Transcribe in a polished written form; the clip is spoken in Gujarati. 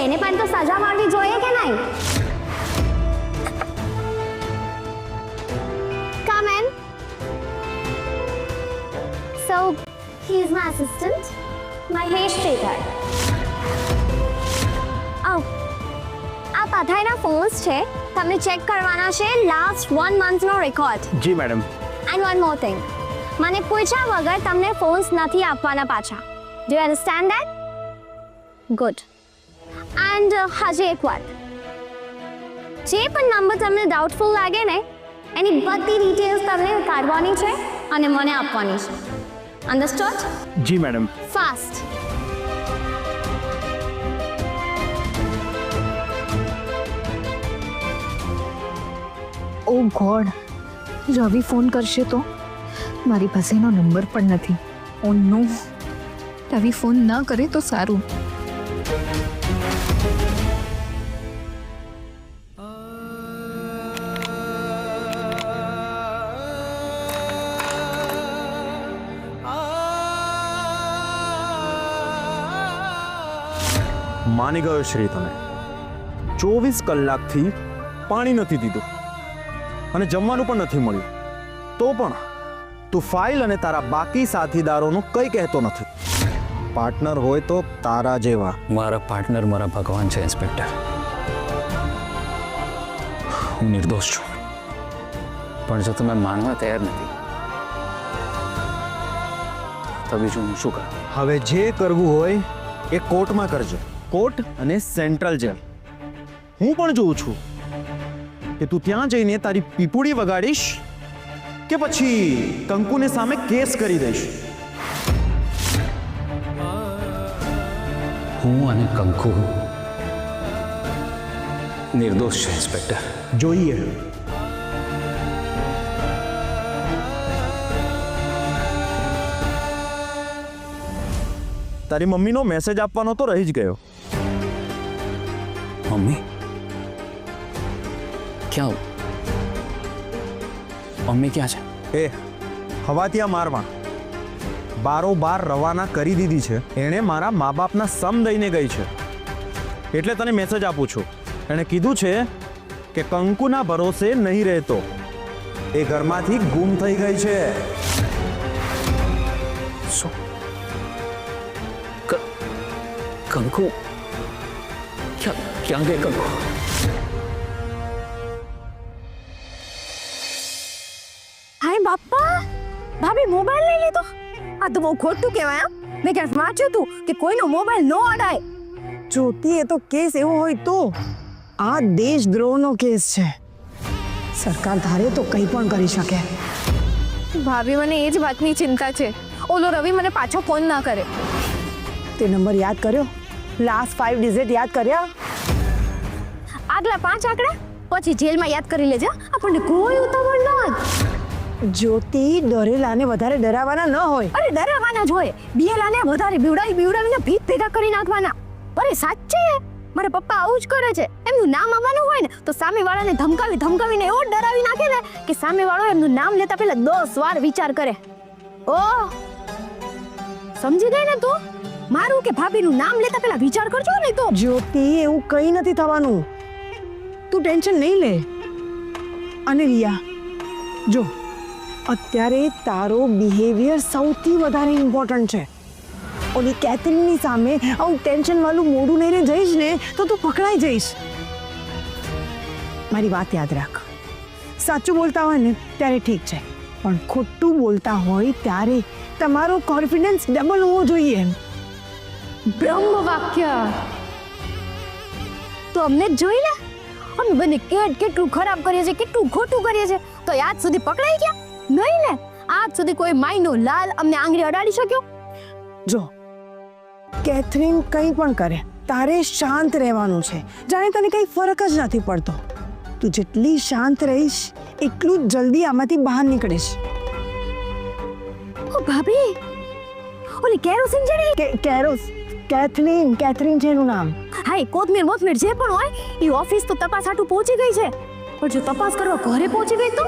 એને પણ તો સજા મળવી જોઈએ કે નહીં? Come in. So, he is my assistant, Mahesh Shekhar. Oh, આ બધાના ફોન્સ છે, તમને ચેક કરવાના છે લાસ્ટ 1 મંથનો રેકોર્ડ. જી madam. And one more thing. મને પૂછ્યા વગર તમને ફોન્સ નથી આપવાના પાછા. Do you understand that? Good. And હજી એક વાત. જે પણ નંબર તમને ડાઉટફુલ લાગે ને એની બધી ડિટેલ્સ તમને કાઢવાની છે અને મને આપવાની છે. Understood? જી મેડમ. Fast. ઓ ગોડ, રવિ ફોન કરશે તો? મારી પાસે એનો નંબર પણ નથી. ઓ નો, રવિ ફોન ન કરે તો સારું. માની ગયો શ્રી, તમે 24 કલાકથી પાણી નથી દીધું અને જમવાનું પણ નથી મળ્યું, તો પણ તું ફાઇલ અને તારા બાકી સાથીદારોનું કંઈ કહેતો નથી. પાર્ટનર હોય તો તારા જેવા. મારા પાર્ટનર મારા ભગવાન છે ઇન્સ્પેક્ટર. હું નિર્દોષ છું, પણ જો તમે માનવા તૈયાર નથી તો બીજું હું શું કરું? હવે જે કરવું હોય એ કોર્ટમાં કરજો. કોર્ટ અને સેન્ટ્રલ જેલ. હું પણ જોઉં છું કે તું ત્યાં જઈને તારી પીપુડી વગાડીશ કે પછી કંકુને સામે કેસ કરી દઈશ. હું અને કંકુ નિર્દોષ છે ઇન્સ્પેક્ટર. જોઈએ. તારી મમ્મીનો મેસેજ આપવાનો તો રહી જ ગયો. મમ્મી ક્યાં? મમ્મી ક્યાં છે? એ હવાતિયા મારમાં બારોબાર રવાના કરી દીધી છે. એણે મારા મા બાપના સમ દઈને ગઈ છે, એટલે તને મેસેજ આપું છું. એણે કીધું છે કે કંકુના ભરોસે નહીં રહેતો. એ ઘરમાંથી ગુમ થઈ ગઈ છે. શું? કંકુ ક્યાં ગઈ કંકુ? હાય બાપા, ભાભી મોબાઈલ લઈ લીધો? આ તો બહુ ખોટું કહેવાય. મેં ક્યાંક વાંચ્યું હતું કે કોઈનો મોબાઈલ ન અડાય. જ્યોતિ, એ તો કેસ એવો હોય તો આ દેશદ્રોહનો કેસ છે. સરકાર ધારે તો કંઈ પણ કરી શકે. ભાભી, મને એ જ વાતની ચિંતા છે. ઓલો રવિ મને પાછો ફોન ના કરે. તે નંબર યાદ કર્યો? લાસ્ટ 5 ડિજિટ યાદ કર્યા? આગલા 5 આંકડા પછી જેલમાં યાદ કરી લેજે. આપણને કોઈ ઉતાવળ ન હોય. જ્યોતિ, ડરેલાને વધારે ડરાવવાના ન હોય. અરે ડરાવવાના જ હોય. બિયેલાને વધારે બીવડાવીને ભીત ભેગા કરી નાખવાના. અરે સાચે મારા પપ્પા આવું જ કરે છે. એમનું નામ આવવાનું હોય ને તો સામેવાળાને ધમકાવીને એવો ડરાવી નાખે ને કે સામેવાળો એમનું નામ લેતા પહેલા 10 વાર વિચાર કરે. ઓહ, સમજી ગઈ ને તું? મારું કે ભાભીનું નામ લેતા પહેલા વિચાર કરજો ને તો. જ્યોતિ, એવું કંઈ નથી થવાનું. તું ટેન્શન નહીં લે. અને રિયા, જો અત્યારે તારો બિહેવિયર સૌથી વધારે ઇમ્પોર્ટન્ટ છે. ઓલી કેથરીનની સામે આવું ટેન્શન વાળું મોઢું લઈને જઈશ ને તો તું પકડાઈ જઈશ. મારી વાત યાદ રાખ. સાચું બોલતા હોય ને ત્યારે ઠીક છે, પણ ખોટું બોલતા હોય ત્યારે તમારો કોન્ફિડન્સ ડબલ હોવો જોઈએ. બ્રહ્મ વાક્ય તો અમને જ જોઈ લે. અમે બંને કેટલું ખરાબ કરીએ છીએ, કેટલું ખોટું કરીએ છીએ, તો આજ સુધી પકડાઈ ગયા નહીં ને? આજ સુધી કોઈ માયનો લાલ અમને આંગળી અડાડી શક્યો? જો કેથરીન કંઈ પણ કરે તારે શાંત રહેવાનું છે. જાણે તને કંઈ ફરક જ નથી પડતો. તું જેટલી શાંત રહીશ એટલું જ જલ્દી આમાંથી બહાર નીકળીશ. ઓ ભાભી, ઓલી કેરોસીન જેની કેથરીન છે એનું નામ. હાય, કોથમીર જે પણ હોય એ ઓફિસ તો તપાસ હાટું પહોંચી ગઈ છે, પણ જો તપાસ કરવા ઘરે પહોંચી ગઈ તો